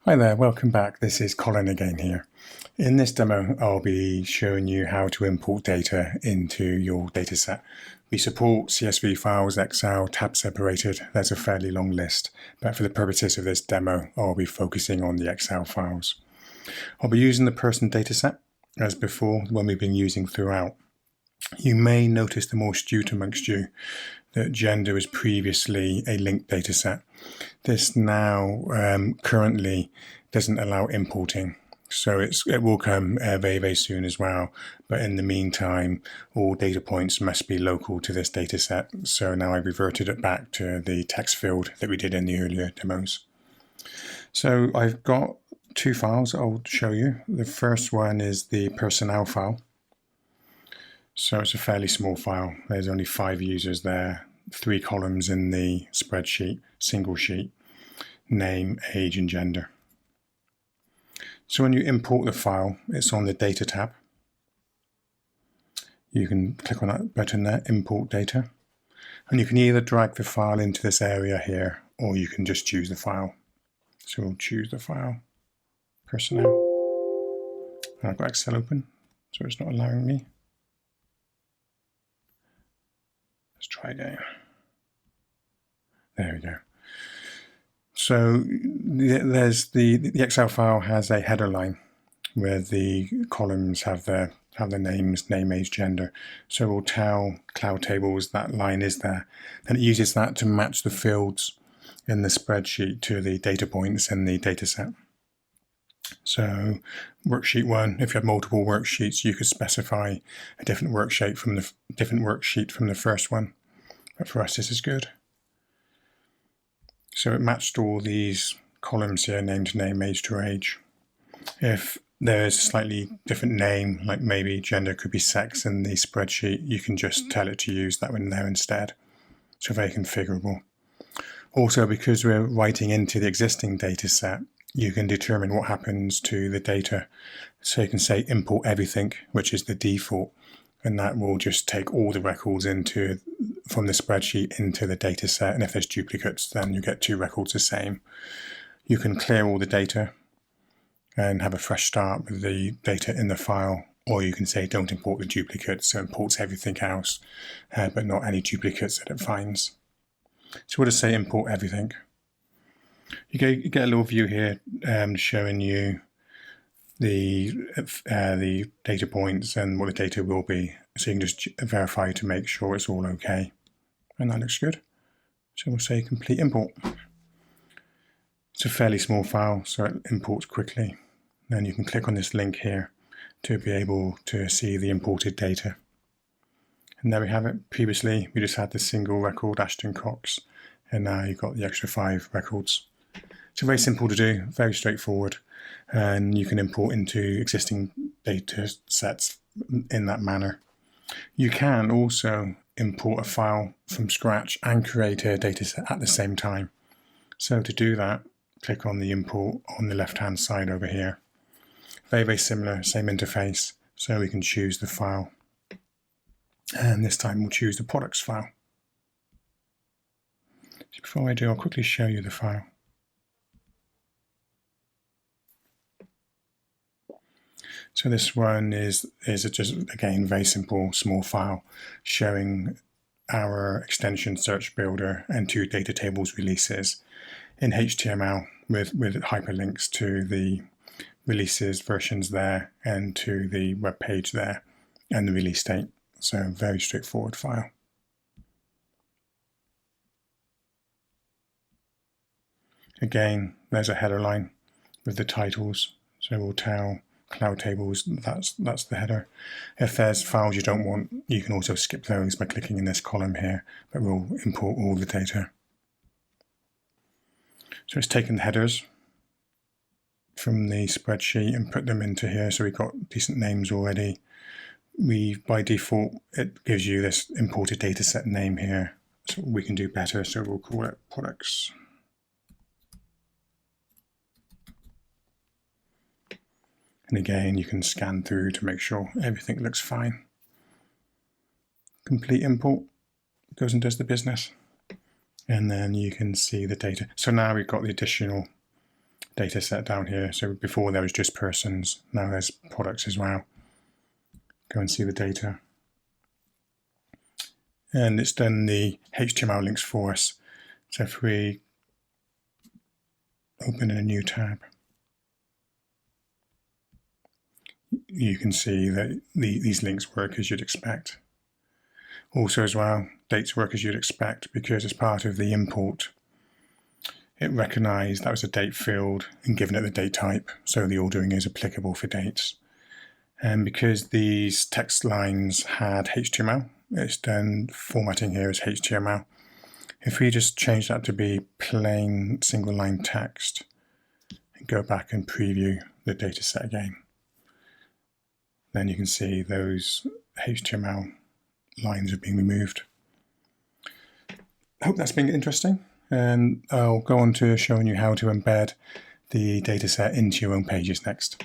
Hi there, welcome back. This is Colin again here. In this demo, I'll be showing you how to import data into your dataset. We support CSV files, Excel, tab separated. There's a fairly long list, but for the purposes of this demo, I'll be focusing on the Excel files. I'll be using the person dataset as before, the one we've been using throughout. You may notice the more astute amongst you that gender was previously a linked dataset. This now currently doesn't allow importing, so it will come very, very soon as well. But in the meantime, all data points must be local to this dataset. So now I've reverted it back to the text field that we did in the earlier demos. So I've got two files I'll show you. The first one is the personnel file. So it's a fairly small file. There's only 5 users there, 3 columns in the spreadsheet, single sheet, name, age, and gender. So when you import the file, it's on the Data tab. You can click on that button there, Import Data. And you can either drag the file into this area here, or you can just choose the file. So we'll choose the file, Personnel. And I've got Excel open, so it's not allowing me. Let's try again. There we go. So there's the Excel file has a header line where the columns have their names, name, age, gender. So we'll tell CloudTables that line is there. And it uses that to match the fields in the spreadsheet to the data points in the dataset. So worksheet 1, if you have multiple worksheets, you could specify a different worksheet from the first one. But for us, this is good. So it matched all these columns here, name to name, age to age. If there's a slightly different name, like maybe gender could be sex in the spreadsheet, you can just tell it to use that one there instead. So very configurable. Also, because we're writing into the existing data set, you can determine what happens to the data. So you can say import everything, which is the default, and that will just take all the records from the spreadsheet into the data set. And if there's duplicates, then you get 2 records the same. You can clear all the data and have a fresh start with the data in the file, or you can say don't import the duplicates, so it imports everything else, but not any duplicates that it finds. So we'll just say import everything. You get a little view here showing you the data points and what the data will be. So you can just verify to make sure it's all okay. And that looks good. So we'll say complete import. It's a fairly small file, so it imports quickly. Then you can click on this link here to be able to see the imported data. And there we have it. Previously, we just had the single record, Ashton Cox, and now you've got the extra 5 records. So very simple to do, very straightforward, and you can import into existing data sets in that manner. You can also import a file from scratch and create a data set at the same time. So to do that, click on the import on the left-hand side over here. Very, very similar, same interface, so we can choose the file. And this time we'll choose the products file. So before I do, I'll quickly show you the file. So this one is just, again, very simple, small file showing our extension search builder and 2 data tables releases in HTML with hyperlinks to the releases versions there and to the web page there and the release date. So very straightforward file. Again, there's a header line with the titles. So we'll tell CloudTables, that's the header. If there's files you don't want, you can also skip those by clicking in this column here, but we'll import all the data. So it's taken the headers from the spreadsheet and put them into here, so we've got decent names already. By default, it gives you this imported data set name here. So we can do better, so we'll call it products. And again, you can scan through to make sure everything looks fine. Complete import, goes and does the business. And then you can see the data. So now we've got the additional data set down here. So before there was just persons, now there's products as well. Go and see the data. And it's done the HTML links for us. So if we open in a new tab, you can see that these links work as you'd expect. Also as well, dates work as you'd expect, because as part of the import, it recognised that was a date field and given it the date type, so the ordering is applicable for dates. And because these text lines had HTML, it's done formatting here as HTML. If we just change that to be plain single line text and go back and preview the data set again, then you can see those HTML lines are being removed. I hope that's been interesting, and I'll go on to showing you how to embed the dataset into your own pages next.